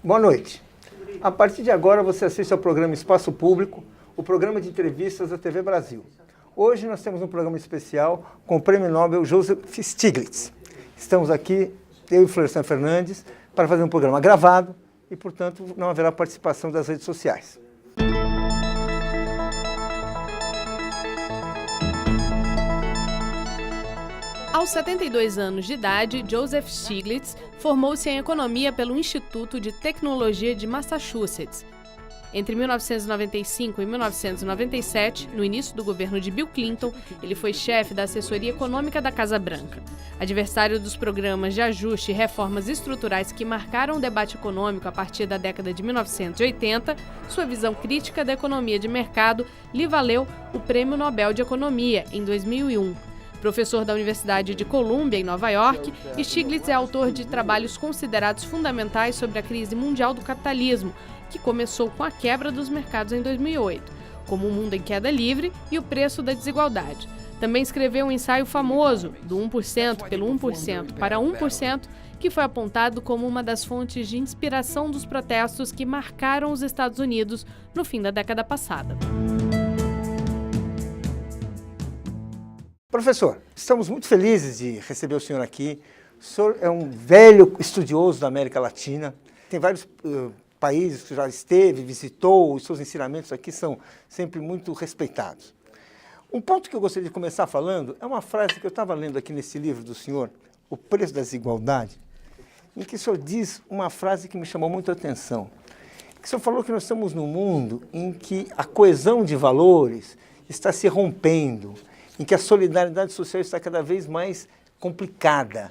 Boa noite. A partir de agora você assiste ao programa Espaço Público, o programa de entrevistas da TV Brasil. Hoje nós temos um programa especial com o Prêmio Nobel Joseph Stiglitz. Estamos aqui, eu e Florestan Fernandes, para fazer um programa gravado e, portanto, não haverá participação das redes sociais. Aos 72 anos de idade, Joseph Stiglitz formou-se em economia pelo Instituto de Tecnologia de Massachusetts. Entre 1995 e 1997, no início do governo de Bill Clinton, ele foi chefe da assessoria econômica da Casa Branca. Adversário dos programas de ajuste e reformas estruturais que marcaram o debate econômico a partir da década de 1980, sua visão crítica da economia de mercado lhe valeu o Prêmio Nobel de Economia em 2001. Professor da Universidade de Columbia, em Nova York, Stiglitz é autor de trabalhos considerados fundamentais sobre a crise mundial do capitalismo, que começou com a quebra dos mercados em 2008, como O Mundo em Queda Livre e O Preço da Desigualdade. Também escreveu um ensaio famoso, do 1% pelo 1% para 1%, que foi apontado como uma das fontes de inspiração dos protestos que marcaram os Estados Unidos no fim da década passada. Professor, estamos muito felizes de receber o senhor aqui. O senhor é um velho estudioso da América Latina, tem vários países que já esteve, visitou, os seus ensinamentos aqui são sempre muito respeitados. Um ponto que eu gostaria de começar falando é uma frase que eu estava lendo aqui nesse livro do senhor, O Preço da Desigualdade, em que o senhor diz uma frase que me chamou muito a atenção. Que o senhor falou que nós estamos num mundo em que a coesão de valores está se rompendo, em que a solidariedade social está cada vez mais complicada.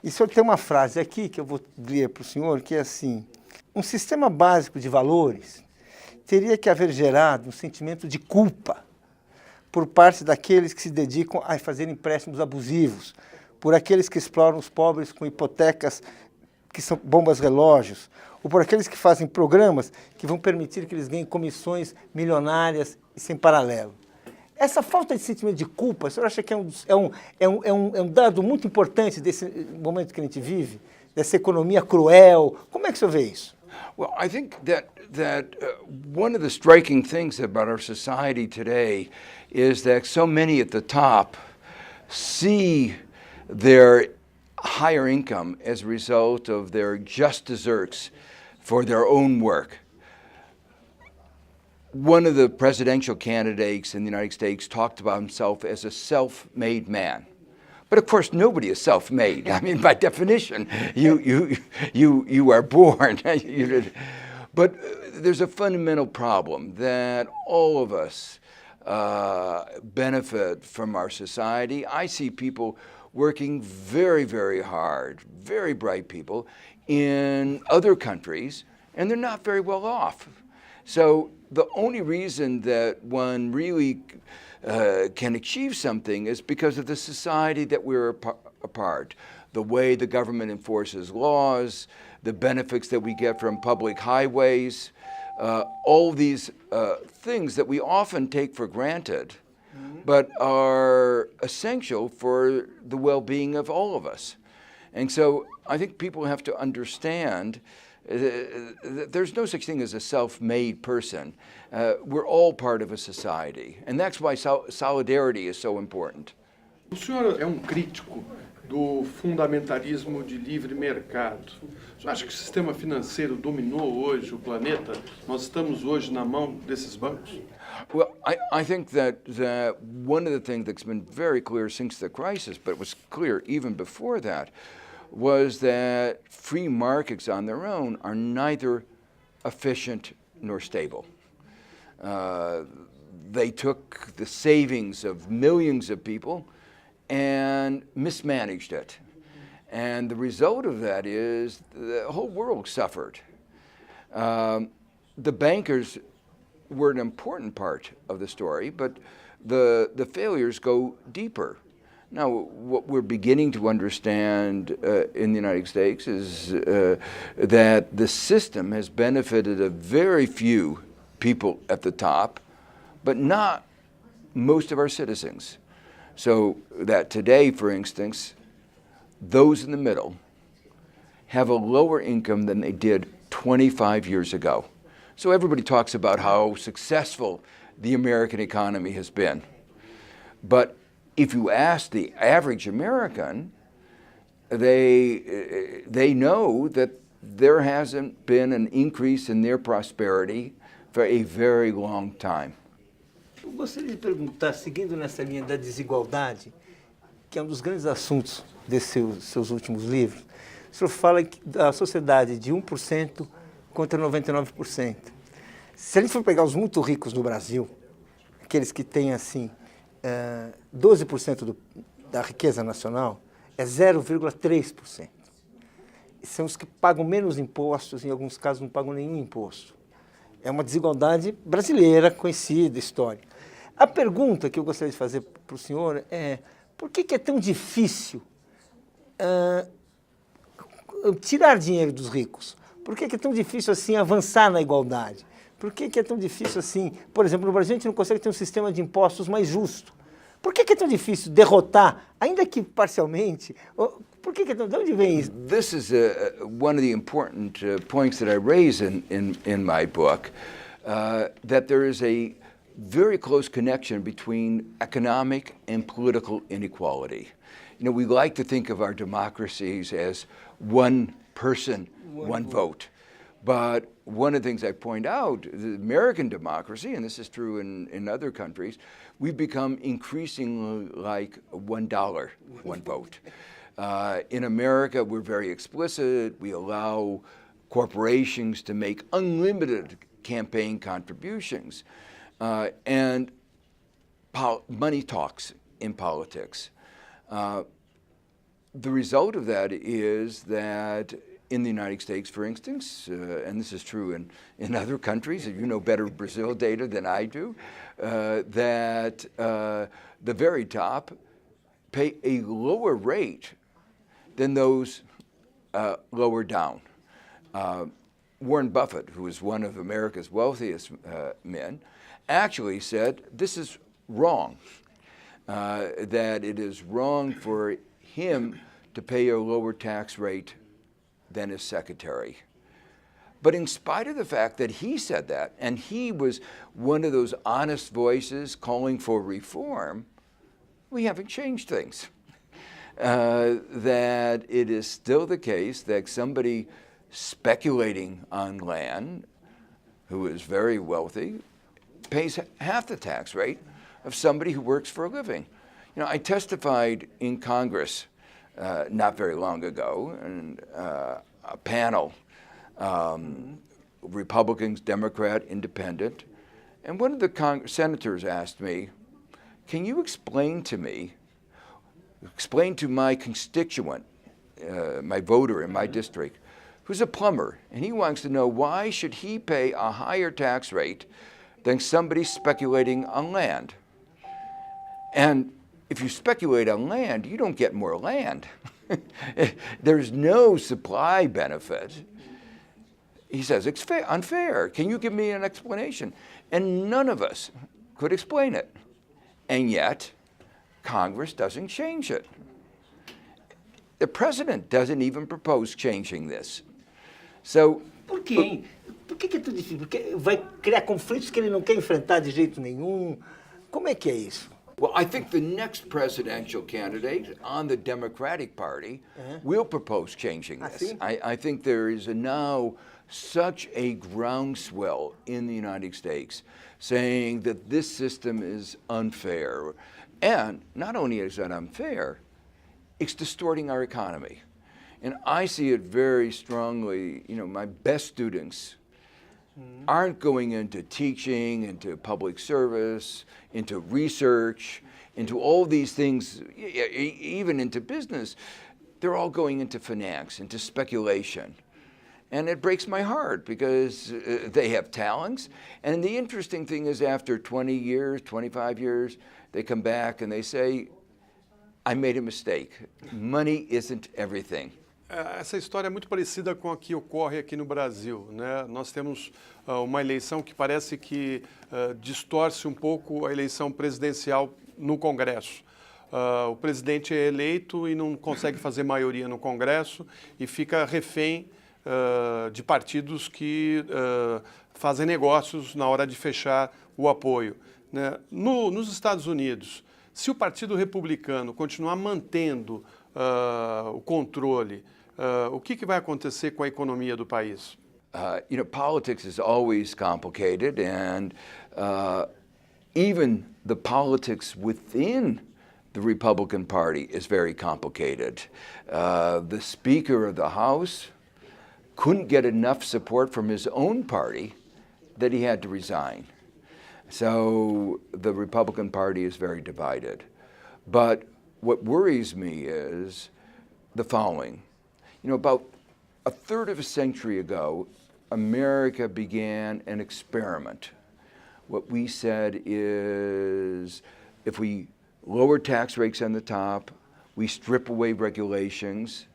E o senhor tem uma frase aqui que eu vou ler para o senhor, que é assim: um sistema básico de valores teria que haver gerado um sentimento de culpa por parte daqueles que se dedicam a fazer empréstimos abusivos, por aqueles que exploram os pobres com hipotecas que são bombas relógios, ou por aqueles que fazem programas que vão permitir que eles ganhem comissões milionárias e sem paralelo. Essa falta de sentimento de culpa, o senhor acha que é um dado muito importante desse momento que a gente vive, dessa economia cruel? Como é que o senhor vê isso? Well, I think that one of the striking things about our society today is that so many at the top see their higher income as a result of their just desserts for their own work. One of the presidential candidates in the United States talked about himself as a self-made man. But of course, nobody is self-made. I mean, by definition, you are born. But there's a fundamental problem that all of us benefit from our society. I see people working very, very hard, very bright people in other countries, and they're not very well off. So the only reason that one really can achieve something is because of the society that we're a part, the way the government enforces laws, the benefits that we get from public highways, all these things that we often take for granted, but are essential for the well-being of all of us. And so I think people have to understand there's no such thing as a self-made person. We're all part of a society, and that's why solidarity is so important. O senhor é um crítico do fundamentalismo de livre mercado. O senhor acha que o sistema financeiro dominou hoje o planeta? Nós estamos hoje na mão desses bancos? Well, I think that one of the things that's been very clear since the crisis, but it was clear even before that, was that free markets on their own are neither efficient nor stable. They took the savings of millions of people and mismanaged it. And the result of that is the whole world suffered. The bankers were an important part of the story, but the failures go deeper. Now, what we're beginning to understand in the United States is that the system has benefited a very few people at the top, but not most of our citizens. So that today, for instance, those in the middle have a lower income than they did 25 years ago. So everybody talks about how successful the American economy has been. But if you ask the average American, they know that there hasn't been an increase in their prosperity for a very long time. Eu gostaria de perguntar, seguindo nessa linha da desigualdade, que é um dos grandes assuntos desses seus últimos livros, o senhor fala da sociedade de 1% contra 99%. Se a gente for pegar os muito ricos no Brasil, aqueles que têm assim 12% da riqueza nacional, é 0,3%. São os que pagam menos impostos, em alguns casos não pagam nenhum imposto. É uma desigualdade brasileira, conhecida, histórica. A pergunta que eu gostaria de fazer para o senhor é: por que é tão difícil tirar dinheiro dos ricos? Por que é tão difícil assim avançar na igualdade? Por que é tão difícil assim? Por exemplo, no Brasil a gente não consegue ter um sistema de impostos mais justo. Por que é tão difícil derrotar, ainda que parcialmente? Por que é tão... De onde vem isso? This is one of the important points that I raise in my book, that there is a very close connection between economic and political inequality. You know, we like to think of our democracies as one person, one vote. But one of the things I point out, the American democracy, and this is true in other countries, we've become increasingly like $1, one vote. In America, we're very explicit. We allow corporations to make unlimited campaign contributions. And money talks in politics. The result of that is that in the United States, for instance, and this is true in other countries, you know better Brazil data than I do, that the very top pay a lower rate than those lower down. Warren Buffett, who is one of America's wealthiest men, actually said this is wrong, that it is wrong for him to pay a lower tax rate than his secretary. But in spite of the fact that he said that, and he was one of those honest voices calling for reform, we haven't changed things. That it is still the case that somebody speculating on land, who is very wealthy, pays half the tax rate of somebody who works for a living. You know, I testified in Congress not very long ago, and a panel, Republicans, Democrat, Independent, and one of the senators asked me, can you explain to my constituent, my voter in my district, who's a plumber, and he wants to know why should he pay a higher tax rate than somebody speculating on land? And if you speculate on land, you don't get more land. There's no supply benefit. He says, it's unfair. Can you give me an explanation? And none of us could explain it. And yet, Congress doesn't change it. The president doesn't even propose changing this. So, Por quê? Por que é tão difícil? Porque vai criar conflitos que ele não quer enfrentar de jeito nenhum. Como é que é isso? well, I think the next presidential candidate on the Democratic Party will propose changing this. I think there is now such a groundswell in the United States saying that this system is unfair. And not only is that unfair, it's distorting our economy. And I see it very strongly. You know, my best students aren't going into teaching, into public service, into research, into all these things, even into business. They're all going into finance, into speculation. And it breaks my heart because they have talents. And the interesting thing is after 20 years, 25 years, they come back and they say, I made a mistake. Money isn't everything. Essa história é muito parecida com a que ocorre aqui no Brasil, né? Nós temos uma eleição que parece que distorce um pouco a eleição presidencial no Congresso. O presidente é eleito e não consegue fazer maioria no Congresso e fica refém de partidos que fazem negócios na hora de fechar o apoio, né? Nos Estados Unidos, se o Partido Republicano continuar mantendo o controle, o que vai acontecer com a economia do país? Politics is always complicated, and even the politics within the Republican Party is very complicated. The Speaker of the House couldn't get enough support from his own party that he had to resign. So the Republican Party is very divided. But what worries me is the following. About a third of a century ago, America began an experiment. What we said is, if we lower tax rates on the top, we strip away regulations,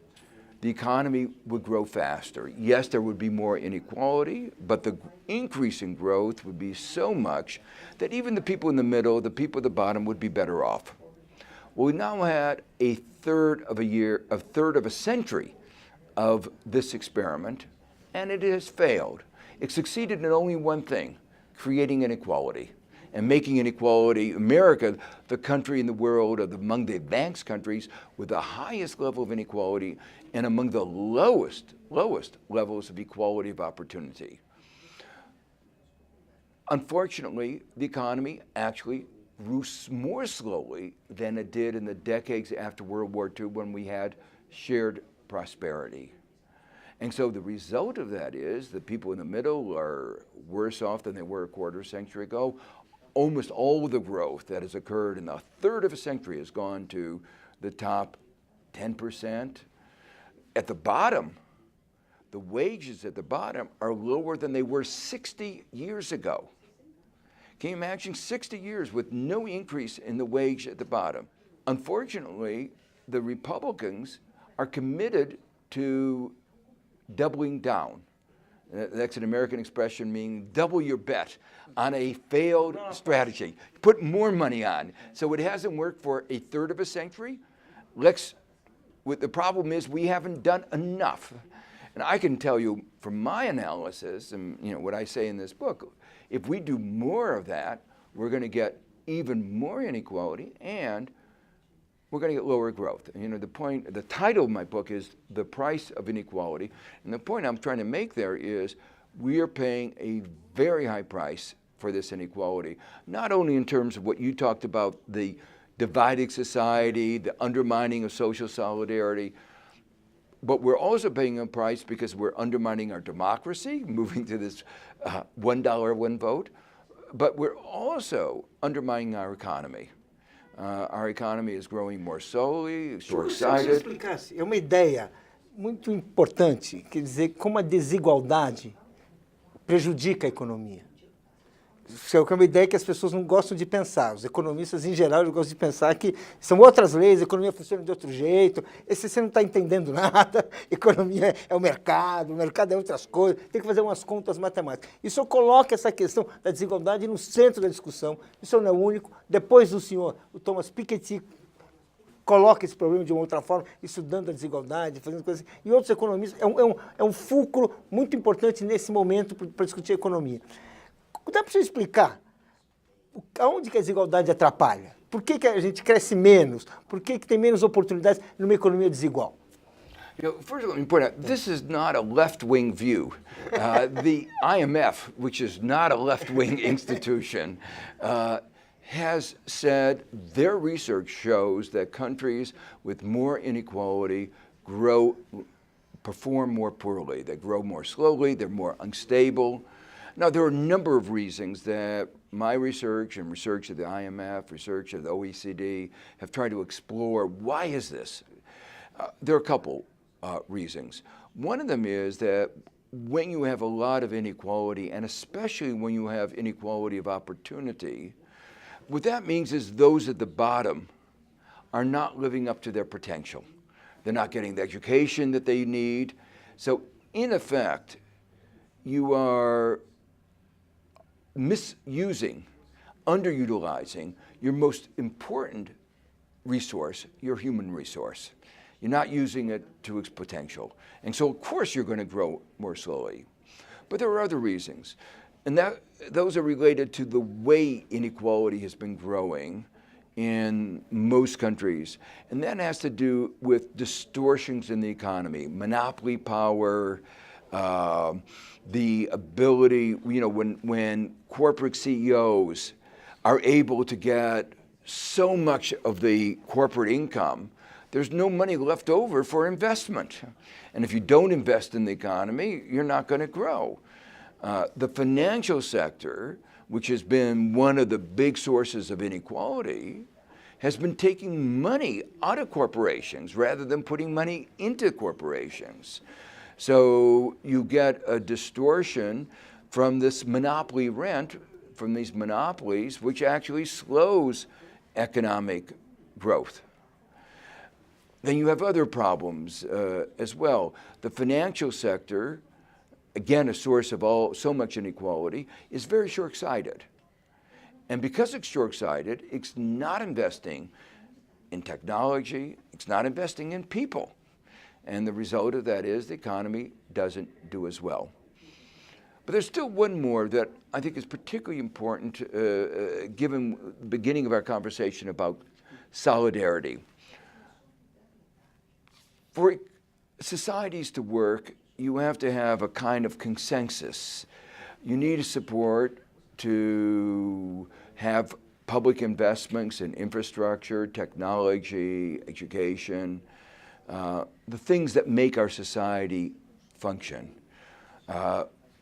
the economy would grow faster. Yes, there would be more inequality, but the increase in growth would be so much that even the people in the middle, the people at the bottom would be better off. Well, we now had a third of a century of this experiment, and it has failed. It succeeded in only one thing, creating inequality and making inequality, America, the country in the world among the advanced countries with the highest level of inequality and among the lowest levels of equality of opportunity. Unfortunately, the economy actually grew more slowly than it did in the decades after World War II when we had shared prosperity. And so the result of that is the people in the middle are worse off than they were a quarter century ago. Almost all of the growth that has occurred in a third of a century has gone to the top 10%. At the bottom, the wages at the bottom are lower than they were 60 years ago. Can you imagine 60 years with no increase in the wage at the bottom? Unfortunately, the Republicans are committed to doubling down. That's an American expression meaning double your bet on a failed strategy. Put more money on. So it hasn't worked for a third of a century. The problem is we haven't done enough. And I can tell you from my analysis and what I say in this book, if we do more of that, we're going to get even more inequality and we're going to get lower growth. The title of my book is The Price of Inequality. And the point I'm trying to make there is we are paying a very high price for this inequality, not only in terms of what you talked about, the dividing society, the undermining of social solidarity, but we're also paying a price because we're undermining our democracy, moving to this $1 one vote, but we're also undermining our economy. Our economy is growing more slowly, short-sighted. É uma ideia muito importante, quer dizer, como a desigualdade prejudica a economia. Isso é uma ideia que as pessoas não gostam de pensar. Os economistas, em geral, gostam de pensar que são outras leis, a economia funciona de outro jeito, você não está entendendo nada, economia é o mercado é outras coisas, tem que fazer umas contas matemáticas. Isso coloca essa questão da desigualdade no centro da discussão, isso não é o único. Depois do senhor, o Thomas Piketty, coloca esse problema de uma outra forma, estudando a desigualdade, fazendo coisas assim. E outros economistas, é um fulcro muito importante nesse momento para discutir a economia. Dá para você explicar aonde que a desigualdade atrapalha? Por que a gente cresce menos? Por que tem menos oportunidades numa economia desigual? First of all, let me point out, this is not a left-wing view. The IMF, which is not a left-wing institution, has said their research shows that countries with more inequality perform more poorly. They grow more slowly, they're more unstable. Now, there are a number of reasons that my research and research of the IMF, research of the OECD have tried to explore. Why is this? There are a couple reasons. One of them is that when you have a lot of inequality, and especially when you have inequality of opportunity, what that means is those at the bottom are not living up to their potential. They're not getting the education that they need. So, in effect, you are misusing, underutilizing your most important resource, your human resource. You're not using it to its potential. And so, of course, you're going to grow more slowly. But there are other reasons. And those are related to the way inequality has been growing in most countries. And that has to do with distortions in the economy, monopoly power, the ability, when corporate CEOs are able to get so much of the corporate income, there's no money left over for investment. And if you don't invest in the economy, you're not going to grow. The financial sector, which has been one of the big sources of inequality, has been taking money out of corporations rather than putting money into corporations. So you get a distortion from this monopoly rent, from these monopolies, which actually slows economic growth. Then you have other problems as well. The financial sector, again, a source of so much inequality, is very short-sighted. And because it's short-sighted, it's not investing in technology, it's not investing in people. And the result of that is the economy doesn't do as well. But there's still one more that I think is particularly important, given the beginning of our conversation about solidarity. For societies to work, you have to have a kind of consensus. You need support to have public investments in infrastructure, technology, education, the things that make our society function.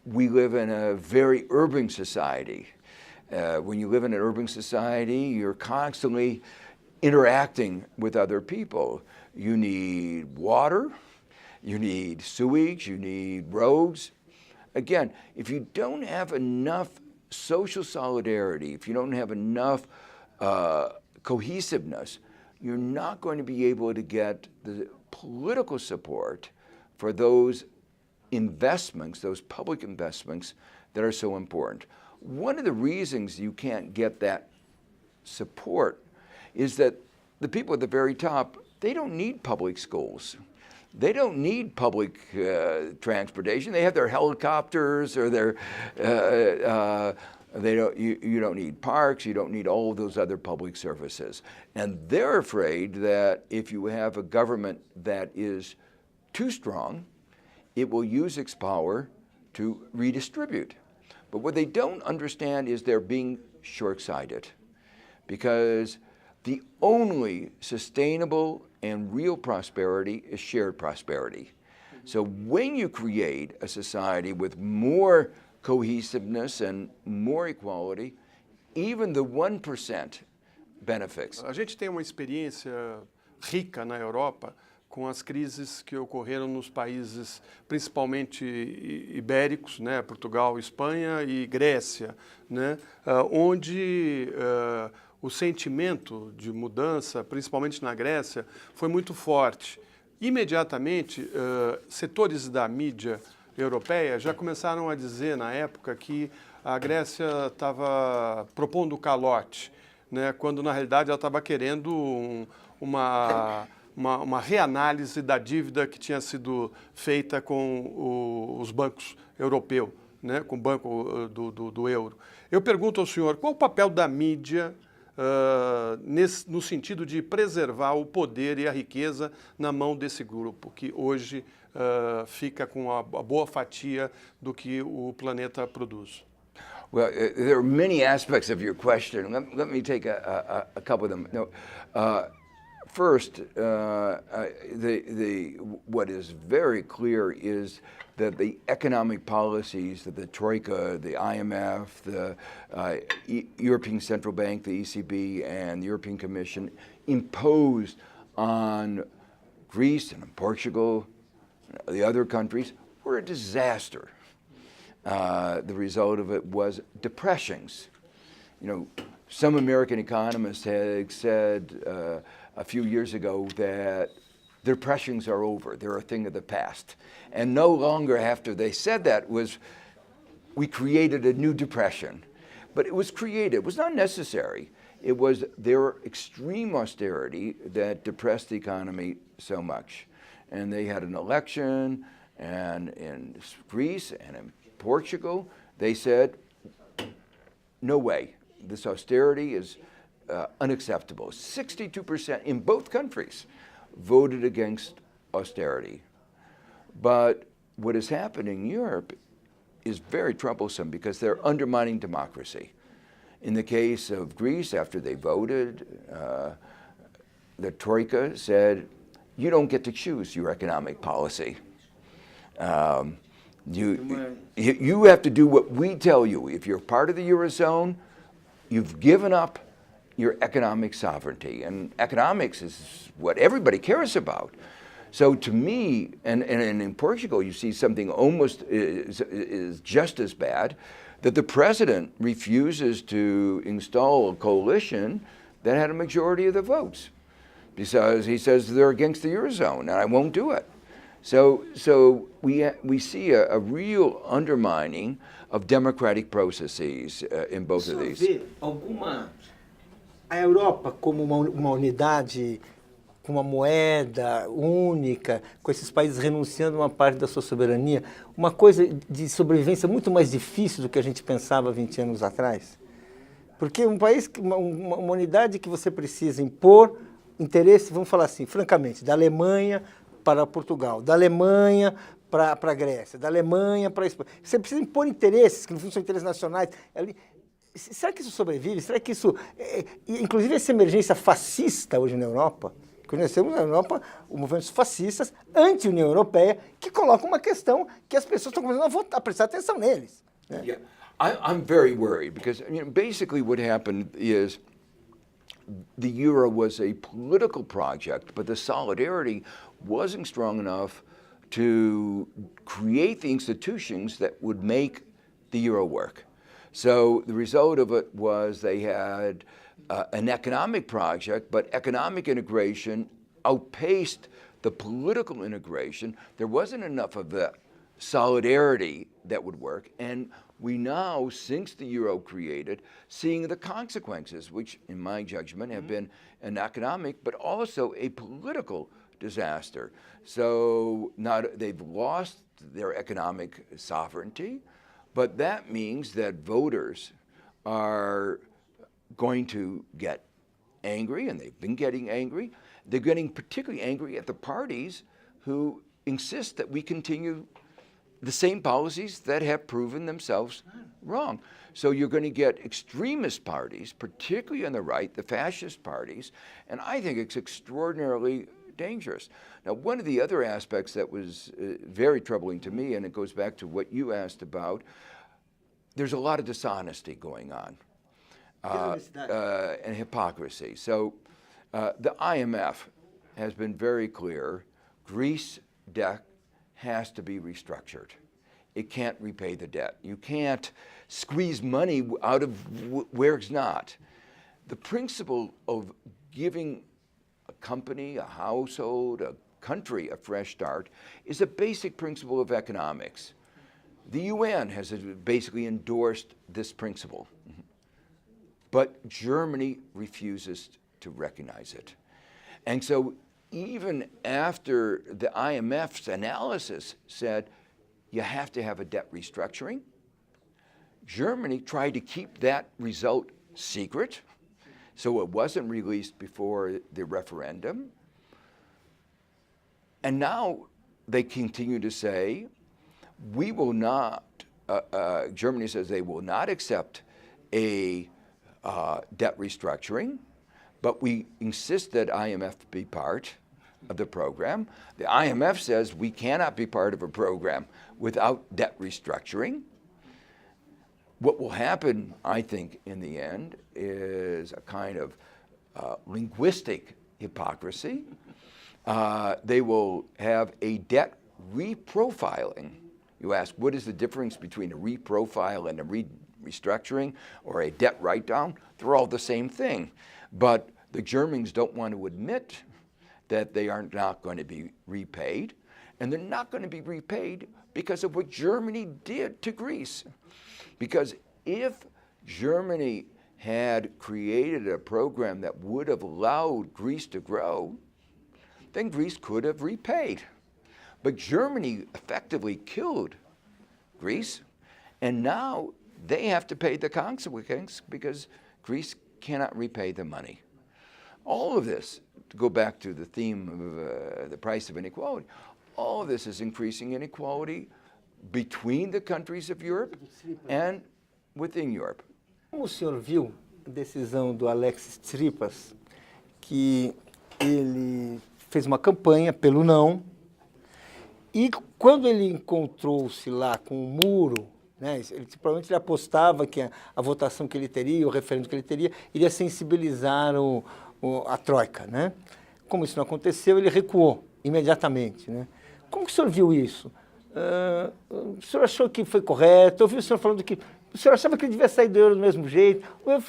We live in a very urban society. When you live in an urban society, you're constantly interacting with other people. You need water, you need sewage, you need roads. Again, if you don't have enough social solidarity, if you don't have enough cohesiveness, you're not going to be able to get the political support for those investments, those public investments that are so important. One of the reasons you can't get that support is that the people at the very top, they don't need public schools. They don't need public transportation. They have their helicopters or their, you don't need parks, you don't need all of those other public services. And they're afraid that if you have a government that is too strong, it will use its power to redistribute. But what they don't understand is they're being short-sighted, because the only sustainable and real prosperity is shared prosperity. So when you create a society with more cohesiveness and more equality, even the 1% benefits. A gente tem uma experiência rica na Europa com as crises que ocorreram nos países, principalmente ibéricos, né, Portugal, Espanha e Grécia, né, onde o sentimento de mudança, principalmente na Grécia, foi muito forte. Imediatamente, setores da mídia europeia já começaram a dizer na época que a Grécia estava propondo calote, né, quando na realidade ela estava querendo uma reanálise da dívida que tinha sido feita com os bancos europeus, né, com o banco do euro. Eu pergunto ao senhor, qual o papel da mídia no sentido de preservar o poder e a riqueza na mão desse grupo, que hoje fica com a boa fatia do que o planeta produz? Well, there are many aspects of your question. Let me take a couple of them. No, first, what is very clear is that the economic policies that the Troika, the IMF, the European Central Bank, the ECB, and the European Commission imposed on Greece and Portugal, the other countries, were a disaster. The result of it was depressions. Some American economists had said a few years ago that depressions are over, they're a thing of the past. And no longer after they said that we created a new depression. But it was created, it was not necessary. It was their extreme austerity that depressed the economy so much. And they had an election, and in Greece and in Portugal, they said, no way, this austerity is unacceptable. 62% in both countries voted against austerity. But what has happened in Europe is very troublesome because they're undermining democracy. In the case of Greece, after they voted, the Troika said, you don't get to choose your economic policy. You have to do what we tell you. If you're part of the Eurozone, you've given up your economic sovereignty. And economics is what everybody cares about. So to me, and in Portugal, you see something almost is just as bad, that the president refuses to install a coalition that had a majority of the votes, because he says they're against the Eurozone, and I won't do it. So we see a real undermining of democratic processes in both of these. A Europa como uma unidade, com uma moeda única, com esses países renunciando a uma parte da sua soberania, uma coisa de sobrevivência muito mais difícil do que a gente pensava 20 anos atrás. Porque um país, uma unidade que você precisa impor interesse, vamos falar assim, francamente, da Alemanha para Portugal, da Alemanha para a Grécia, da Alemanha para a Espanha. Você precisa impor interesses, que não são interesses nacionais. Será que isso sobrevive? Será que isso... Inclusive essa emergência fascista hoje na Europa, conhecemos na Europa movimentos fascistas anti-União Europeia que colocam uma questão que as pessoas estão começando a prestar atenção neles. Né? Yeah. I'm very worried because basically what happened is the euro was a political project, but the solidarity wasn't strong enough to create the institutions that would make the euro work. So the result of it was they had an economic project, but economic integration outpaced the political integration. There wasn't enough of the solidarity that would work, and we now, since the euro created, seeing the consequences, which in my judgment have been an economic but also a political disaster. So they've lost their economic sovereignty, but that means that voters are going to get angry, and they've been getting angry. They're getting particularly angry at the parties who insist that we continue the same policies that have proven themselves wrong. So you're going to get extremist parties, particularly on the right, the fascist parties, and I think it's extraordinarily dangerous. Now, one of the other aspects that was very troubling to me, and it goes back to what you asked about, there's a lot of dishonesty going on and hypocrisy. So the IMF has been very clear, Greece debt has to be restructured. It can't repay the debt. You can't squeeze money out of where it's not. The principle of giving a company, a household, a country a fresh start is a basic principle of economics. The UN has basically endorsed this principle, but Germany refuses to recognize it. And so even after the IMF's analysis said you have to have a debt restructuring, Germany tried to keep that result secret, so it wasn't released before the referendum. And now they continue to say, we will not, Germany says they will not accept a debt restructuring, but we insist that IMF be part of the program. The IMF says we cannot be part of a program without debt restructuring. What will happen, I think, in the end, is a kind of linguistic hypocrisy. They will have a debt reprofiling. You ask, what is the difference between a reprofile and a restructuring or a debt write-down? They're all the same thing. But the Germans don't want to admit that they are not going to be repaid, and they're not going to be repaid because of what Germany did to Greece. Because if Germany had created a program that would have allowed Greece to grow, then Greece could have repaid. But Germany effectively killed Greece, and now they have to pay the consequences because Greece cannot repay the money. All of this, to go back to the theme of the price of inequality, all of this is increasing inequality between the countries of Europe and within Europe. Como o senhor viu a decisão do Alex Tsipras, que ele fez uma campanha pelo não, e quando ele encontrou-se lá com o muro, né, provavelmente ele apostava que a votação que ele teria, o referendo que ele teria, iria sensibilizar a Troika, né? Como isso não aconteceu, ele recuou imediatamente, né? Como que o senhor viu isso? O senhor achou que foi correto? Eu ouvi o senhor falando que o senhor achava que ele devia sair do euro do mesmo jeito. Eu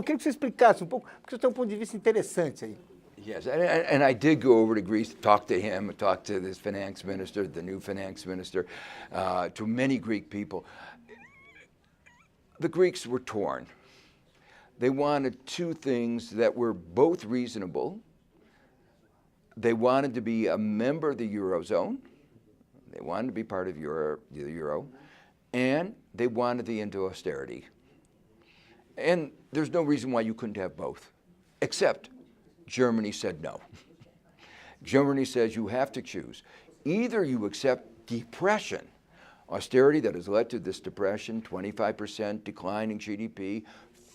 queria que você explicasse um pouco, porque o senhor tem um ponto de vista interessante aí. Yes, and I did go over to Greece, talk to him, talk to this finance minister, the new finance minister, to many Greek people. The Greeks were torn. They wanted two things that were both reasonable. They wanted to be a member of the Eurozone. They wanted to be part of the Euro, and they wanted the end to austerity. And there's no reason why you couldn't have both, except Germany said no. Germany says you have to choose. Either you accept depression, austerity that has led to this depression, 25% decline in GDP,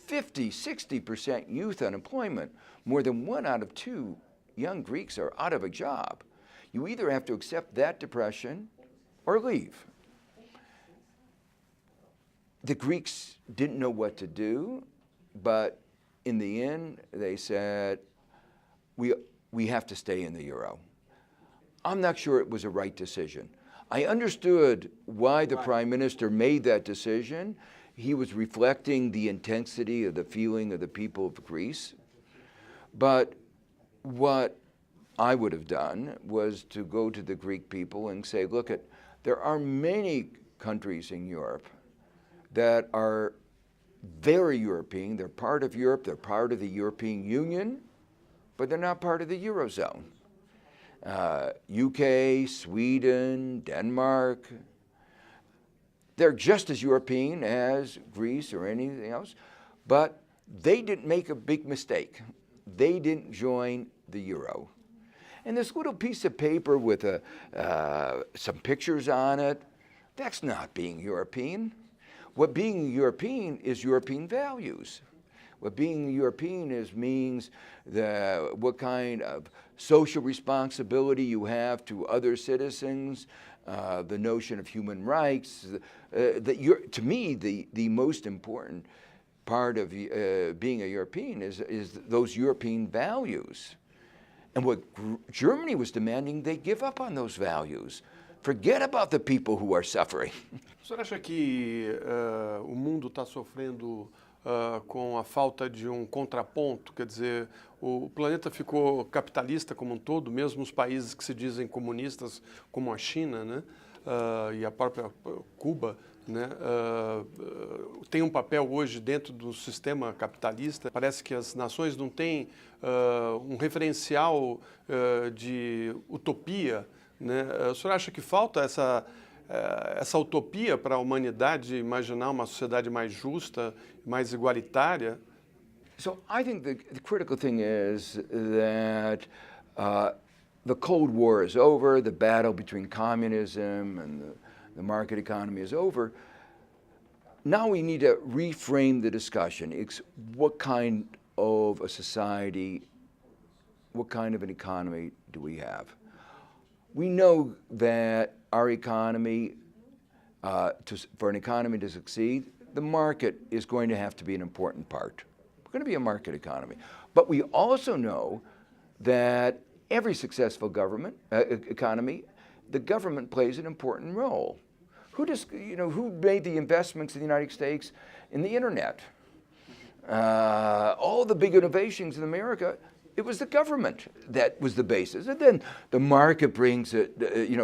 50, 60% youth unemployment, more than 1 out of 2 young Greeks are out of a job. You either have to accept that depression or leave. The Greeks didn't know what to do, but in the end, they said, we have to stay in the euro. I'm not sure it was a right decision. I understood why the prime minister made that decision. He was reflecting the intensity of the feeling of the people of Greece. But what I would have done was to go to the Greek people and say, look, there are many countries in Europe that are very European. They're part of Europe. They're part of the European Union, but they're not part of the Eurozone. UK, Sweden, Denmark, they're just as European as Greece or anything else, but they didn't make a big mistake. They didn't join the euro. And this little piece of paper with some pictures on it, that's not being European. What being European is European values. What being European means what kind of social responsibility you have to other citizens, the notion of human rights. To me, the most important part of being a European is those European values. And what Germany was demanding, they give up on those values. Forget about the people who are suffering. O senhor acha que o mundo está sofrendo com a falta de um contraponto? Quer dizer, o planeta ficou capitalista como um todo, mesmo os países que se dizem comunistas, como a China, né? E a própria Cuba, né? Tem um papel hoje dentro do sistema capitalista. Parece que as nações não têm um referencial de utopia, né? O senhor acha que falta essa utopia para a humanidade imaginar uma sociedade mais justa, mais igualitária? So I think the critical thing is that the Cold War is over, the battle between communism and the market economy is over. Now we need to reframe the discussion. It's what kind of a society, what kind of an economy do we have? We know that our economy, for an economy to succeed, the market is going to have to be an important part. We're going to be a market economy. But we also know that every successful economy, the government plays an important role. Who made the investments in the United States in the internet? All the big innovations in America, it was the government that was the basis. And then the market brings it,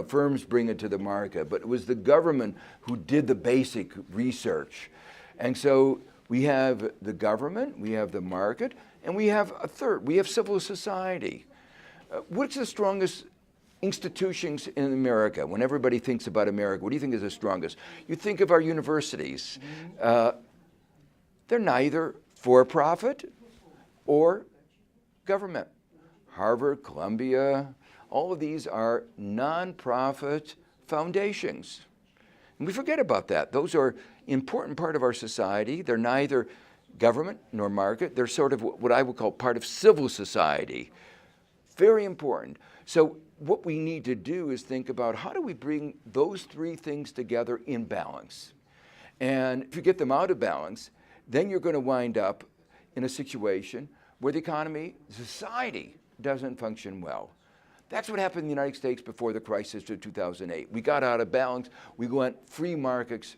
firms bring it to the market, but it was the government who did the basic research. And so we have the government, we have the market, and we have a third, we have civil society. What's the strongest institutions in America? When everybody thinks about America, what do you think is the strongest? You think of our universities. They're neither for-profit or government. Harvard, Columbia, all of these are nonprofit foundations. And we forget about that. Those are an important part of our society. They're neither government nor market. They're sort of what I would call part of civil society. Very important. So what we need to do is think about how do we bring those three things together in balance. And if you get them out of balance, then you're going to wind up in a situation where the economy, society, doesn't function well. That's what happened in the United States before the crisis of 2008. We got out of balance. We went free markets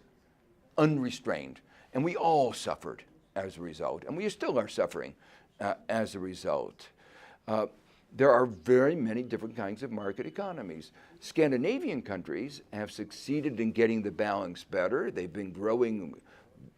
unrestrained. And we all suffered as a result. And we still are suffering as a result. There are very many different kinds of market economies. Scandinavian countries have succeeded in getting the balance better. They've been growing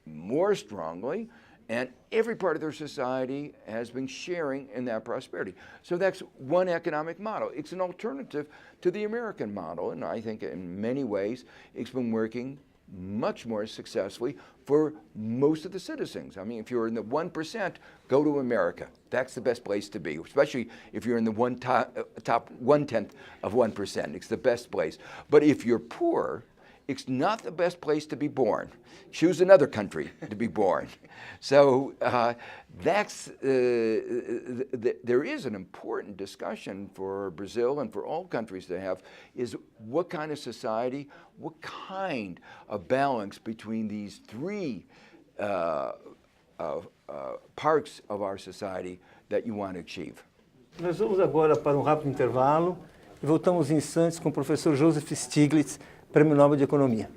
more strongly, and every part of their society has been sharing in that prosperity. So that's one economic model. It's an alternative to the American model, and I think in many ways it's been working much more successfully for most of the citizens. I mean, if you're in the 1%, go to America. That's the best place to be, especially if you're in the top 1/10 of 1%. It's the best place. But if you're poor, it's not the best place to be born. Choose another country to be born. So there is an important discussion for Brazil and for all countries to have, is what kind of society, what kind of balance between these three parts of our society that you want to achieve. Nós vamos agora para rápido intervalo e voltamos em instantes com o professor Joseph Stiglitz, Prêmio Nobel de Economia.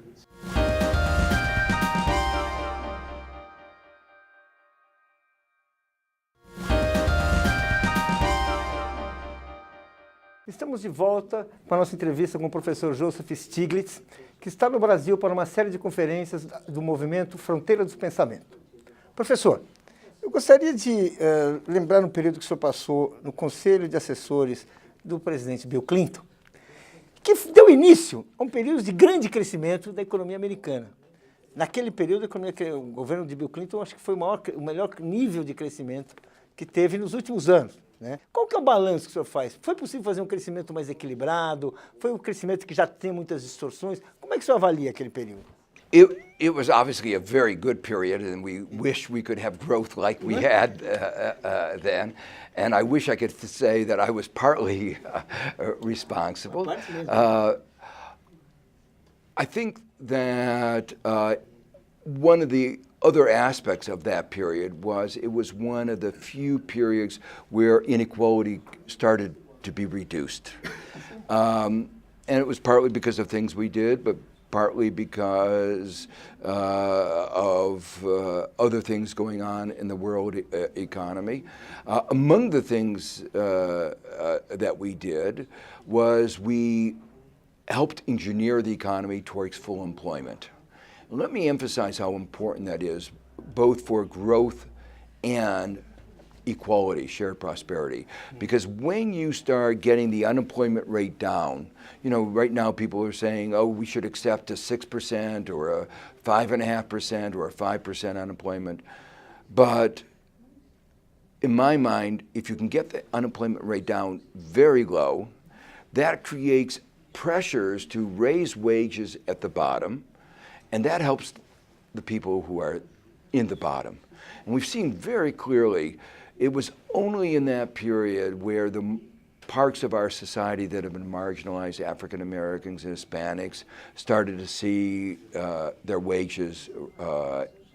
Estamos de volta para a nossa entrevista com o professor Joseph Stiglitz, que está no Brasil para uma série de conferências do movimento Fronteira do Pensamento. Professor, eu gostaria de lembrar um período que o senhor passou no Conselho de Assessores do presidente Bill Clinton, que deu início a um período de grande crescimento da economia americana. Naquele período, o governo de Bill Clinton acho que foi o melhor nível de crescimento que teve nos últimos anos, né? Qual que é o balanço que o senhor faz? Foi possível fazer um crescimento mais equilibrado? Foi um crescimento que já tem muitas distorções? Como é que o senhor avalia aquele período? It was obviously a very good period, and we wish we could have growth like we had then. And I wish I could say that I was partly responsible. I think that one of the other aspects of that period was it was one of the few periods where inequality started to be reduced. And it was partly because of things we did, but partly because of other things going on in the world economy. Among the things that we did was we helped engineer the economy towards full employment. Let me emphasize how important that is, both for growth and equality, shared prosperity. Because when you start getting the unemployment rate down, you know, right now people are saying, oh, we should accept a 6% or a 5.5% or a 5% unemployment. But in my mind, if you can get the unemployment rate down very low, that creates pressures to raise wages at the bottom, and that helps the people who are in the bottom. And we've seen very clearly it was only in that period where the parts of our society that have been marginalized, African Americans and Hispanics, started to see their wages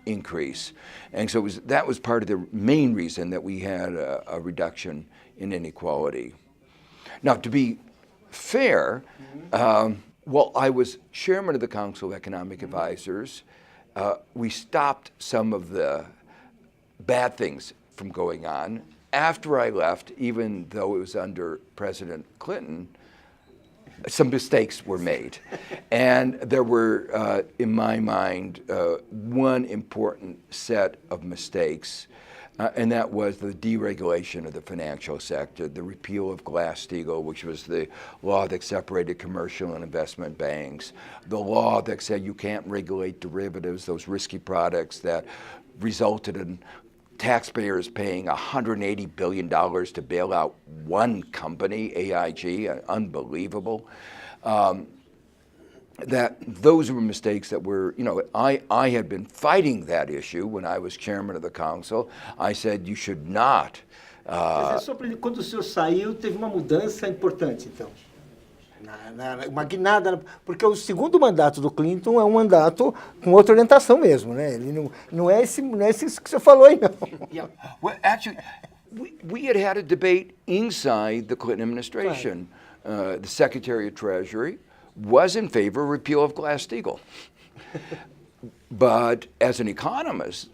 increase. And so that was part of the main reason that we had a reduction in inequality. Now, to be fair, while I was chairman of the Council of Economic Advisors, we stopped some of the bad things from going on. After I left, even though it was under President Clinton, some mistakes were made. And there were, in my mind, one important set of mistakes and that was the deregulation of the financial sector, the repeal of Glass-Steagall, which was the law that separated commercial and investment banks, the law that said you can't regulate derivatives, those risky products that resulted in taxpayers paying $180 billion to bail out one company, AIG, unbelievable. That those were mistakes that were, I had been fighting that issue when I was chairman of the council. I said you should not. Quando o senhor saiu, teve uma mudança importante, então. Uma guinada, porque o segundo mandato do Clinton é um mandato com outra orientação mesmo, né? Ele não é isso que o senhor falou aí, não. Yeah. Well, actually, we had a debate inside the Clinton administration. Right. The Secretary of Treasury was in favor of repeal of Glass-Steagall. But as an economist,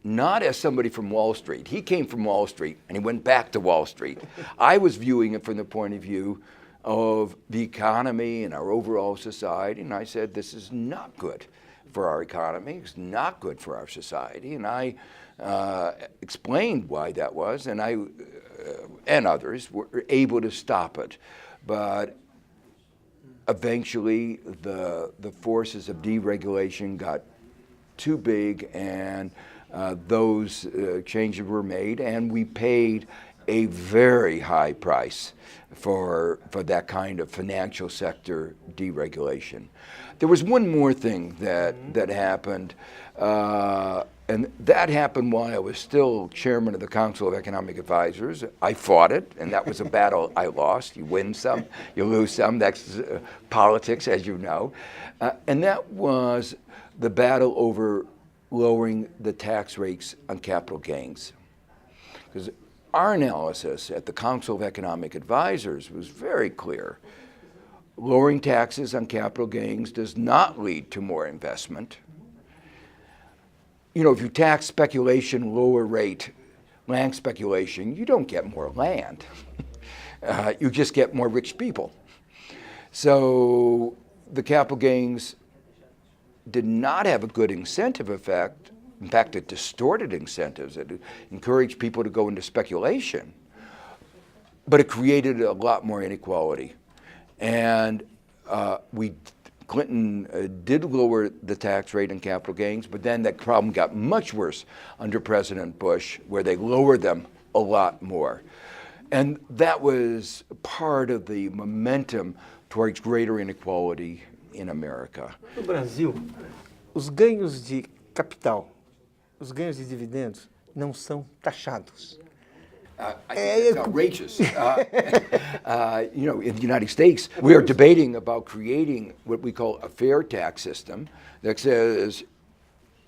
not as somebody from Wall Street. He came from Wall Street and he went back to Wall Street. I was viewing it from the point of view of the economy and our overall society, and I said this is not good for our economy, it's not good for our society, and I explained why that was, and I and others were able to stop it. But eventually the forces of deregulation got too big, and those changes were made, and we paid a very high price for that kind of financial sector deregulation. There was one more thing that happened, and that happened while I was still chairman of the Council of Economic Advisors. I fought it, and that was a battle I lost. You win some, you lose some. That's politics, as you know. And that was the battle over lowering the tax rates on capital gains. Because our analysis at the Council of Economic Advisors was very clear. Lowering taxes on capital gains does not lead to more investment. If you tax speculation, lower rate, land speculation, you don't get more land. You just get more rich people. So the capital gains did not have a good incentive effect. In fact, it distorted incentives. It encouraged people to go into speculation. But it created a lot more inequality. And Clinton did lower the tax rate on capital gains, but then that problem got much worse under President Bush, where they lowered them a lot more. And that was part of the momentum towards greater inequality in America. No Brasil, os ganhos de capital, os ganhos de dividendos não são taxados. I think it's outrageous. In the United States, we are debating about creating what we call a fair tax system that says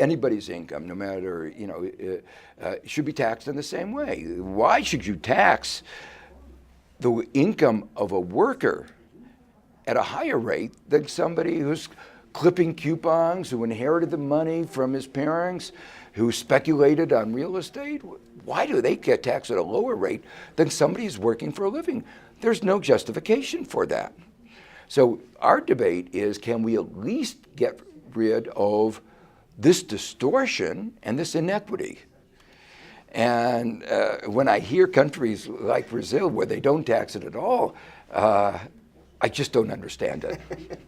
anybody's income, no matter, should be taxed in the same way. Why should you tax the income of a worker at a higher rate than somebody who's clipping coupons, who inherited the money from his parents, who speculated on real estate? Why do they get taxed at a lower rate than somebody who's working for a living? There's no justification for that. So our debate is, can we at least get rid of this distortion and this inequity? And when I hear countries like Brazil where they don't tax it at all, I just don't understand it.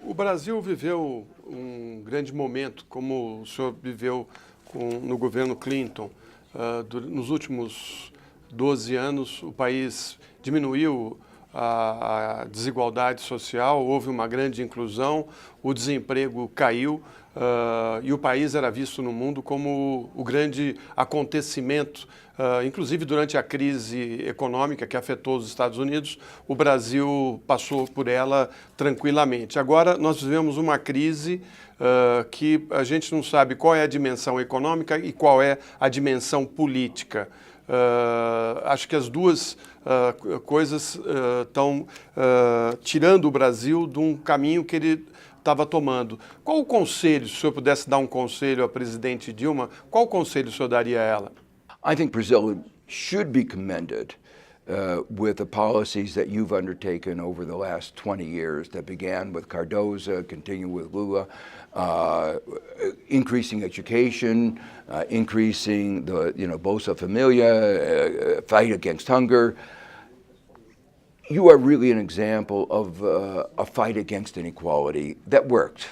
O Brasil viveu grande momento, como o senhor viveu no governo Clinton. Nos últimos 12 anos, o país diminuiu a desigualdade social, houve uma grande inclusão, o desemprego caiu e o país era visto no mundo como o grande acontecimento. Inclusive, durante a crise econômica que afetou os Estados Unidos, o Brasil passou por ela tranquilamente. Agora, nós vivemos uma crise que a gente não sabe qual é a dimensão econômica e qual é a dimensão política. Acho que as duas coisas estão tirando o Brasil de um caminho que ele estava tomando. Qual o conselho, se o senhor pudesse dar um conselho à presidente Dilma, qual conselho o senhor daria a ela? I think Brazil should be commended with the policies that you've undertaken over the last 20 years that began with Cardoso, continue with Lula, increasing education, increasing the Bolsa Familia, fight against hunger. You are really an example of a fight against inequality that worked.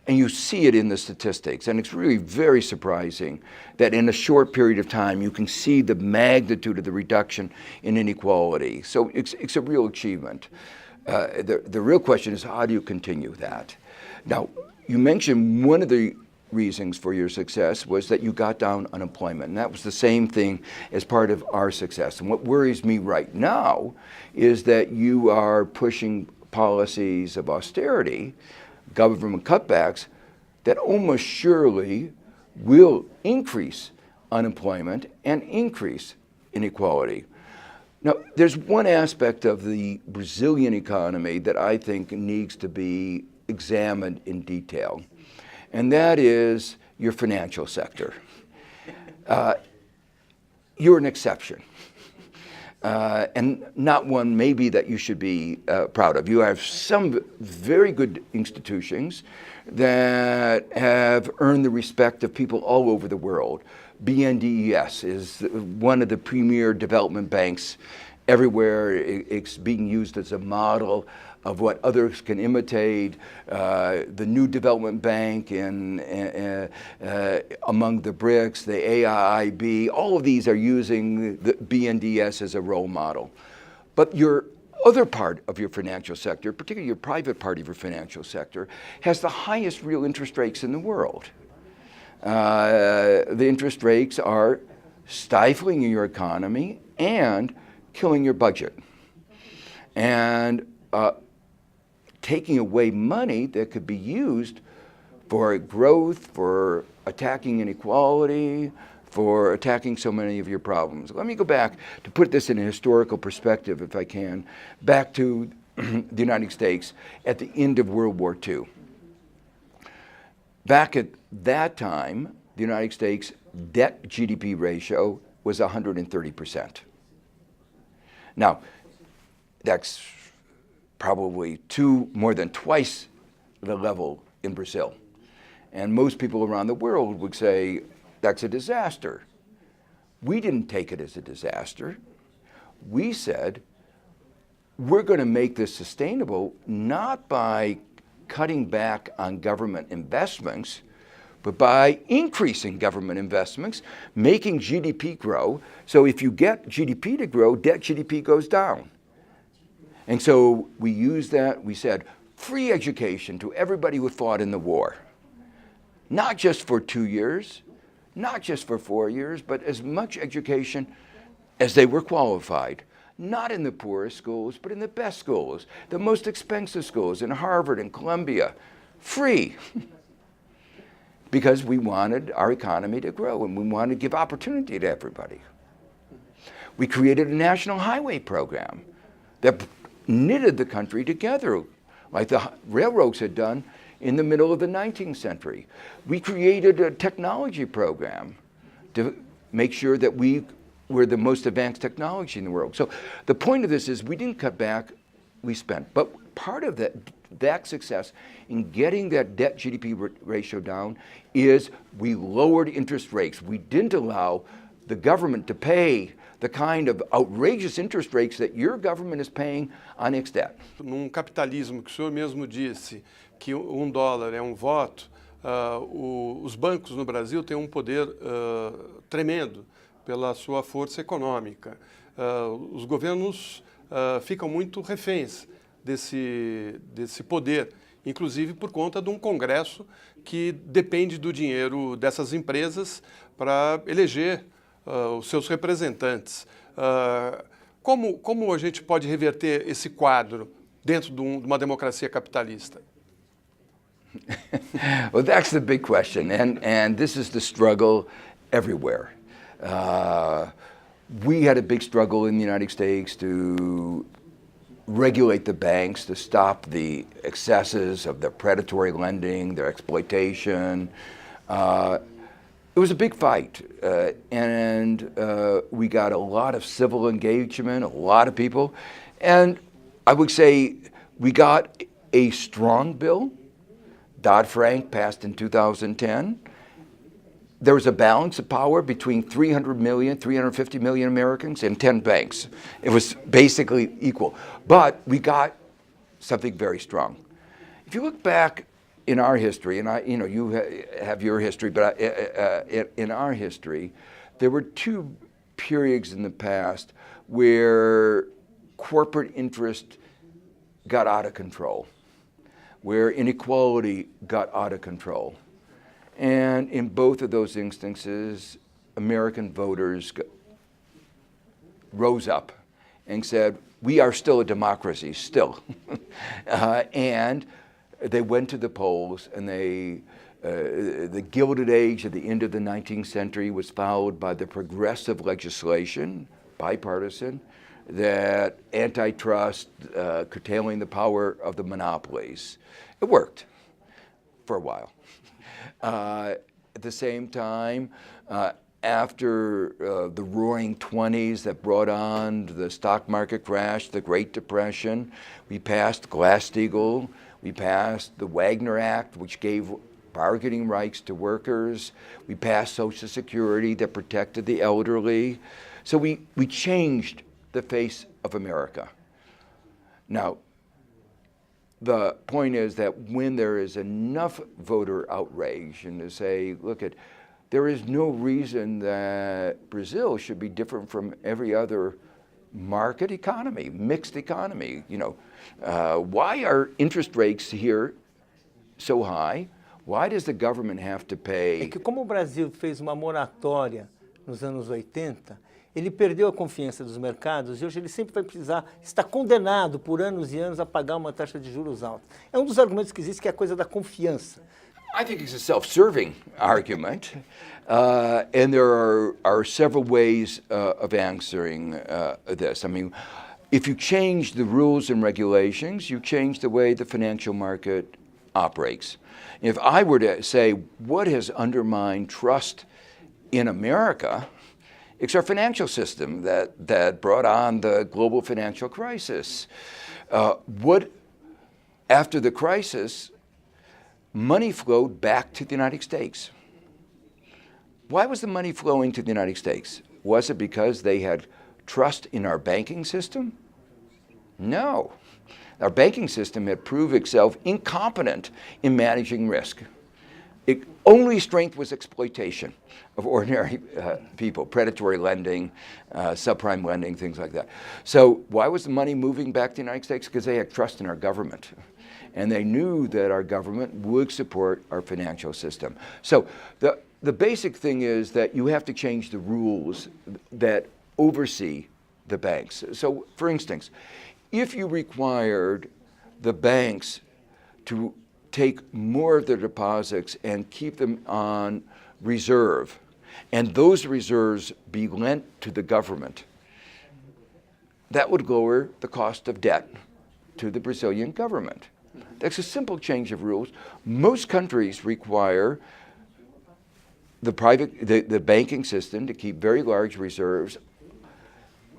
And you see it in the statistics, and it's really very surprising that in a short period of time you can see the magnitude of the reduction in inequality. So it's a real achievement. The real question is, how do you continue that? Now, you mentioned one of the reasons for your success was that you got down unemployment, and that was the same thing as part of our success. And what worries me right now is that you are pushing policies of austerity, government cutbacks, that almost surely will increase unemployment and increase inequality. Now, there's one aspect of the Brazilian economy that I think needs to be examined in detail, and that is your financial sector. You're an exception. And not one maybe that you should be proud of. You have some very good institutions that have earned the respect of people all over the world. BNDES is one of the premier development banks everywhere. It's being used as a model of what others can imitate. The new development bank among the BRICS, the AIIB, all of these are using the BNDES as a role model. But your other part of your financial sector, particularly your private part of your financial sector, has the highest real interest rates in the world. The interest rates are stifling your economy and killing your budget. And taking away money that could be used for growth, for attacking inequality, for attacking so many of your problems. Let me go back to put this in a historical perspective, if I can, back to the United States at the end of World War II. Back at that time, the United States debt-GDP ratio was 130%. Now, that's probably more than twice the level in Brazil. And most people around the world would say, that's a disaster. We didn't take it as a disaster. We said, we're going to make this sustainable not by cutting back on government investments, but by increasing government investments, making GDP grow. So if you get GDP to grow, debt GDP goes down. And so we used that, we said, free education to everybody who fought in the war. Not just for 2 years, not just for 4 years, but as much education as they were qualified. Not in the poorest schools, but in the best schools, the most expensive schools, in Harvard and Columbia, free. Because we wanted our economy to grow and we wanted to give opportunity to everybody. We created a national highway program that knitted the country together, like the railroads had done in the middle of the 19th century. We created a technology program to make sure that we were the most advanced technology in the world. So the point of this is we didn't cut back, we spent. But part of that success in getting that debt GDP ratio down is we lowered interest rates. We didn't allow the government to pay the kind of outrageous interest rates that your government is paying on its debt. Num capitalismo que o senhor mesmo disse que $1 é um voto, os bancos no Brasil têm poder tremendo pela sua força econômica. Os governos ficam muito reféns desse poder, inclusive por conta de Congresso que depende do dinheiro dessas empresas para eleger os seus representantes. Como a gente pode reverter esse quadro dentro de uma democracia capitalista? Well, that's the big question, and this is the struggle everywhere. We had a big struggle in the United States to regulate the banks, to stop the excesses of their predatory lending, their exploitation. It was a big fight, and we got a lot of civil engagement, a lot of people, and I would say we got a strong bill Dodd-Frank passed in 2010. There was a balance of power between 300 million, 350 million Americans and 10 banks. It was basically equal. But we got something very strong. If you look back in our history, and you have your history, but in our history, there were two periods in the past where corporate interest got out of control, where inequality got out of control. And in both of those instances, American voters rose up and said, we are still a democracy, still. And they went to the polls, and the Gilded Age at the end of the 19th century was followed by the progressive legislation, bipartisan, that antitrust, curtailing the power of the monopolies. It worked for a while. At the same time, after the Roaring '20s that brought on the stock market crash, the Great Depression, we passed Glass-Steagall, we passed the Wagner Act, which gave bargaining rights to workers. We passed Social Security that protected the elderly. So we changed the face of America. Now, the point is that when there is enough voter outrage and to say, look, there is no reason that Brazil should be different from every other market economy, mixed economy. Why are interest rates here so high? Why does the government have to pay? É que como o Brasil fez uma moratória nos anos 80, ele perdeu a confiança dos mercados e hoje ele sempre vai precisar, está condenado por anos e anos a pagar uma taxa de juros alta. É um dos argumentos que existe, que é a coisa da confiança. I think it's a self-serving argument, and there are several ways of answering this. I mean, if you change the rules and regulations, you change the way the financial market operates. If I were to say what has undermined trust in America, it's our financial system that brought on the global financial crisis. After the crisis, money flowed back to the United States. Why was the money flowing to the United States? Was it because they had trust in our banking system? No. Our banking system had proved itself incompetent in managing risk. Its only strength was exploitation of ordinary people, predatory lending, subprime lending, things like that. So why was the money moving back to the United States? Because they had trust in our government. And they knew that our government would support our financial system. So the basic thing is that you have to change the rules that oversee the banks. So for instance, if you required the banks to take more of their deposits and keep them on reserve, and those reserves be lent to the government, that would lower the cost of debt to the Brazilian government. That's a simple change of rules. Most countries require the banking system to keep very large reserves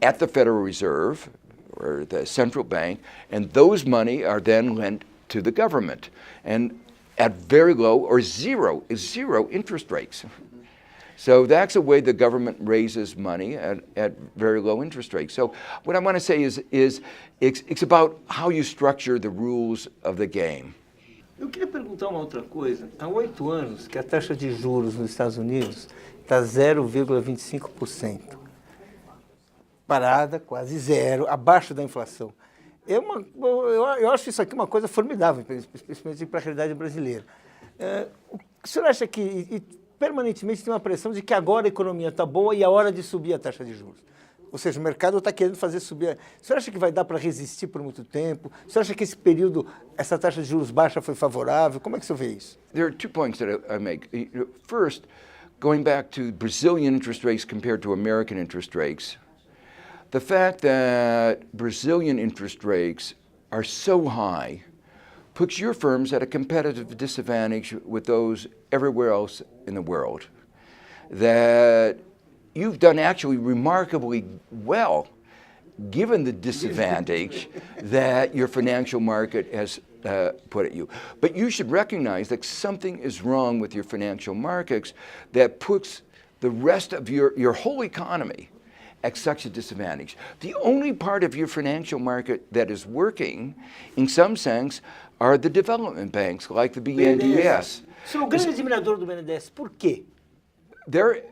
at the Federal Reserve or the central bank, and those money are then lent to the government, and at very low or zero interest rates. So that's a way the government raises money at very low interest rates. So what I want to say is it's about how you structure the rules of the game. Eu queria perguntar uma outra coisa. Há 8 anos que a taxa de juros nos Estados Unidos está 0,25%. Parada, quase zero, abaixo da inflação. Eu acho isso aqui uma coisa formidável, principalmente para a realidade brasileira. O senhor acha que permanentemente tem uma pressão de que agora a economia está boa e é hora de subir a taxa de juros? Ou seja, o mercado está querendo fazer subir. O senhor acha que vai dar para resistir por muito tempo? O senhor acha que esse período, essa taxa de juros baixa foi favorável? Como é que o senhor vê isso? There are 2 points that I make. First, going back to Brazilian interest rates compared to American interest rates, the fact that Brazilian interest rates are so high puts your firms at a competitive disadvantage with those everywhere else in the world. That you've done actually remarkably well given the disadvantage that your financial market has put at you. But you should recognize that something is wrong with your financial markets that puts the rest of your whole economy at such a disadvantage. The only part of your financial market that is working, in some sense, are the development banks, like the BNDES. Sou o grande admirador do BNDES. Por quê? They're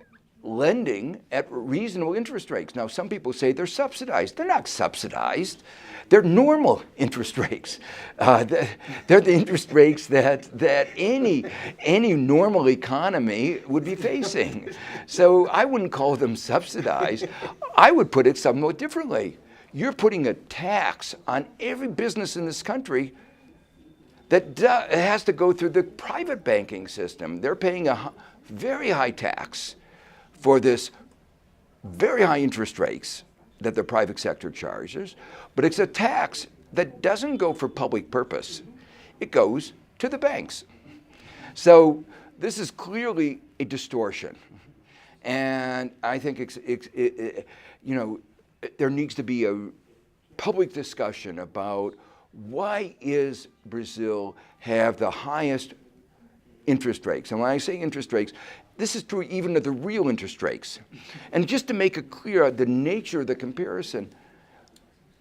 lending at reasonable interest rates. Now, some people say they're subsidized. They're not subsidized. They're normal interest rates. They're the interest rates that any normal economy would be facing. So I wouldn't call them subsidized. I would put it somewhat differently. You're putting a tax on every business in this country that has to go through the private banking system. They're paying a very high tax for this very high interest rates that the private sector charges, but it's a tax that doesn't go for public purpose. It goes to the banks. So this is clearly a distortion. And I think there needs to be a public discussion about why is Brazil have the highest interest rates? And when I say interest rates, this is true even of the real interest rates. And just to make it clear the nature of the comparison,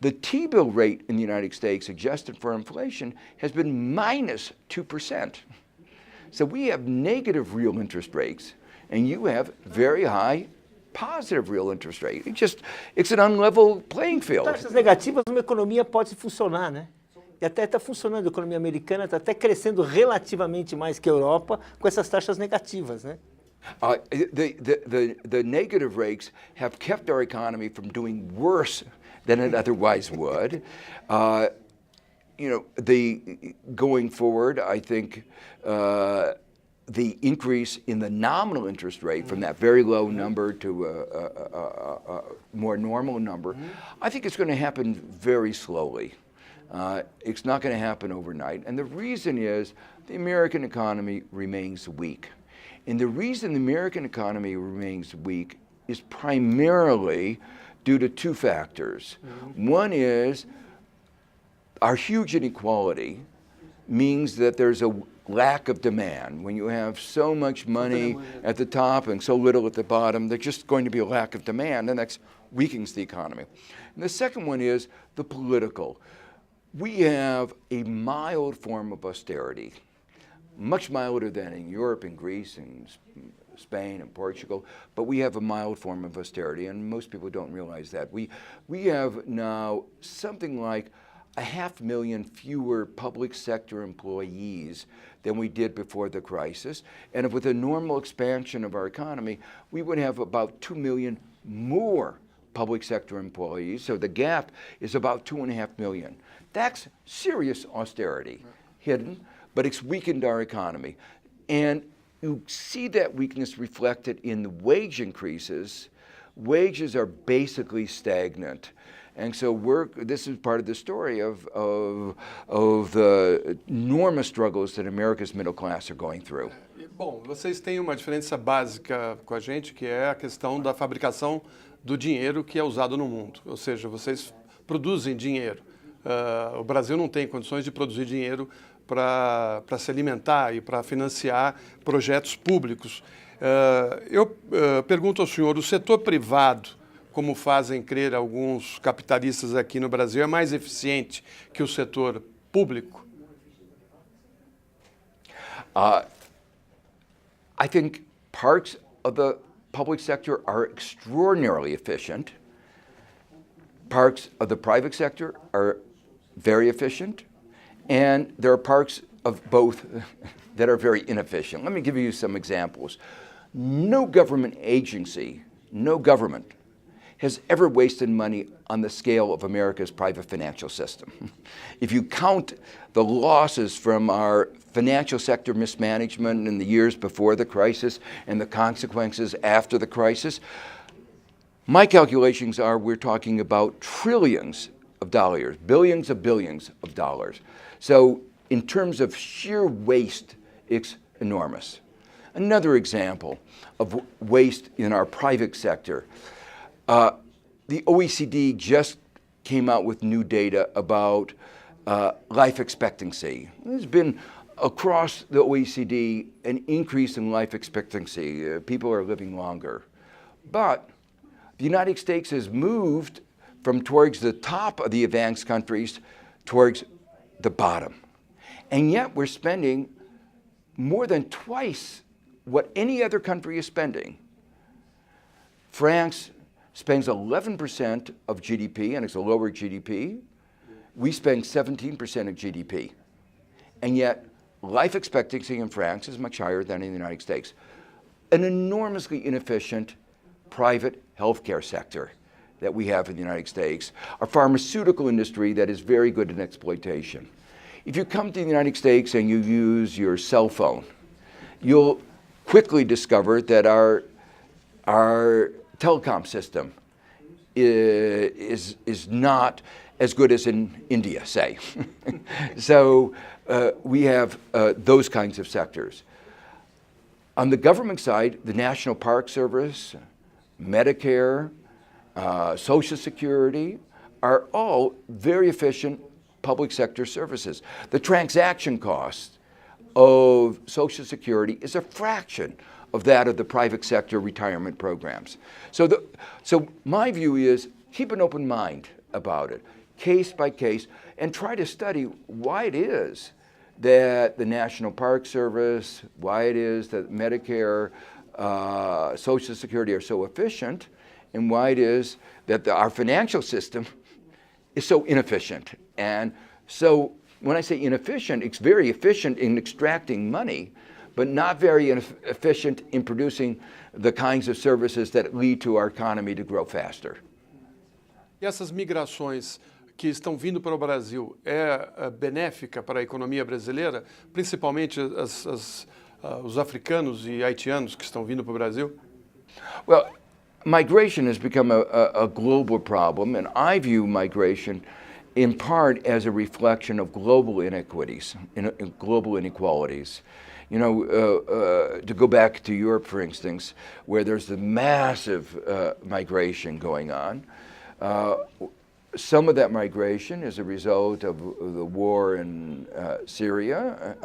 the T-bill rate in the United States, adjusted for inflation, has been minus 2%. So we have negative real interest rates, and you have very high positive real interest rate. It's an unlevel playing field. Taxas negativas, uma economia pode funcionar, né? E até está funcionando, a economia americana está até crescendo relativamente mais que a Europa com essas taxas negativas, né? The negative rates have kept our economy from doing worse than it otherwise would. Going forward, I think the increase in the nominal interest rate from that very low number to a more normal number, I think it's going to happen very slowly. It's not going to happen overnight. And the reason is the American economy remains weak. And the reason the American economy remains weak is primarily due to two factors. One is our huge inequality means that there's a lack of demand. When you have so much money at the top and so little at the bottom, there's just going to be a lack of demand, and that weakens the economy. And the second one is the political. We have a mild form of austerity, much milder than in Europe and Greece and Spain and Portugal, but we have a mild form of austerity, and most people don't realize that. We have now something like 500,000 fewer public sector employees than we did before the crisis, and with a normal expansion of our economy, we would have about 2 million more public sector employees, so the gap is about 2.5 million. That's serious austerity, hidden, but it's weakened our economy. And you see that weakness reflected in the wage increases. Wages are basically stagnant. And so this is part of the story of the enormous struggles that America's middle class are going through. Bom, vocês têm uma diferença básica com a gente, que é a questão da fabricação do dinheiro que é usado no mundo. Ou seja, vocês produzem dinheiro. O Brasil não tem condições de produzir dinheiro para se alimentar e para financiar projetos públicos. Eu pergunto ao senhor, o setor privado, como fazem crer alguns capitalistas aqui no Brasil, é mais eficiente que o setor público? I think parts of the public sector are extraordinarily efficient. Parts of the private sector are very efficient. And there are parts of both that are very inefficient. Let me give you some examples. No government agency, no government, has ever wasted money on the scale of America's private financial system. If you count the losses from our financial sector mismanagement in the years before the crisis and the consequences after the crisis, my calculations are we're talking about trillions of dollars, billions of dollars. So in terms of sheer waste, it's enormous. Another example of waste in our private sector, the OECD just came out with new data about life expectancy. There's been across the OECD an increase in life expectancy. People are living longer. But the United States has moved from towards the top of the advanced countries towards the bottom. And yet we're spending more than twice what any other country is spending. France spends 11% of GDP, and it's a lower GDP. We spend 17% of GDP. And yet life expectancy in France is much higher than in the United States. An enormously inefficient private healthcare sector that we have in the United States, a pharmaceutical industry that is very good in exploitation. If you come to the United States and you use your cell phone, you'll quickly discover that our telecom system is not as good as in India, say. So we have those kinds of sectors. On the government side, the National Park Service, Medicare, Social Security are all very efficient public sector services. The transaction cost of Social Security is a fraction of that of the private sector retirement programs. So my view is keep an open mind about it, case by case, and try to study why it is that the National Park Service, why it is that Medicare, Social Security are so efficient, and why it is that our financial system is so inefficient. And so when I say inefficient, it's very efficient in extracting money, but not very efficient in producing the kinds of services that lead to our economy to grow faster. E essas migrações que estão vindo para o Brasil é benéfica para a economia brasileira, principalmente os africanos e haitianos que estão vindo para o Brasil? Well, migration has become a global problem, and I view migration in part as a reflection of global inequities, global inequalities. You know, to go back to Europe, for instance, where there's the massive migration going on, some of that migration is a result of the war in Syria.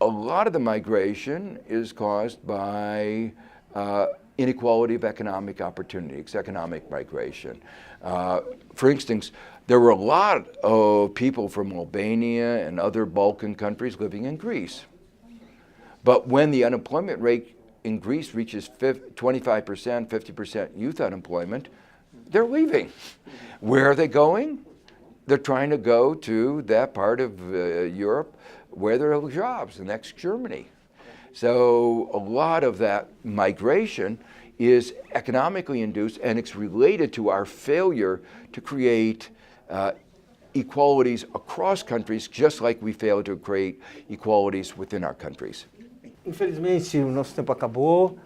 A lot of the migration is caused by inequality of economic opportunities, economic migration. For instance, there were a lot of people from Albania and other Balkan countries living in Greece. But when the unemployment rate in Greece reaches 25%, 50% youth unemployment, they're leaving. Where are they going? They're trying to go to that part of Europe where there are jobs, and that's Germany. So a lot of that migration is economically induced, and it's related to our failure to create equalities across countries, just like we failed to create equalities within our countries. Infelizmente, o nosso tempo acabou.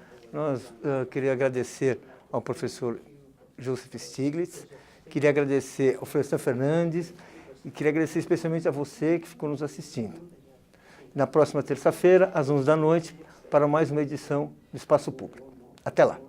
Queria agradecer ao professor Joseph Stiglitz, queria agradecer ao Florestan Fernandes e queria agradecer especialmente a você que ficou nos assistindo. Na próxima terça-feira, às 11 da noite, para mais uma edição do Espaço Público. Até lá!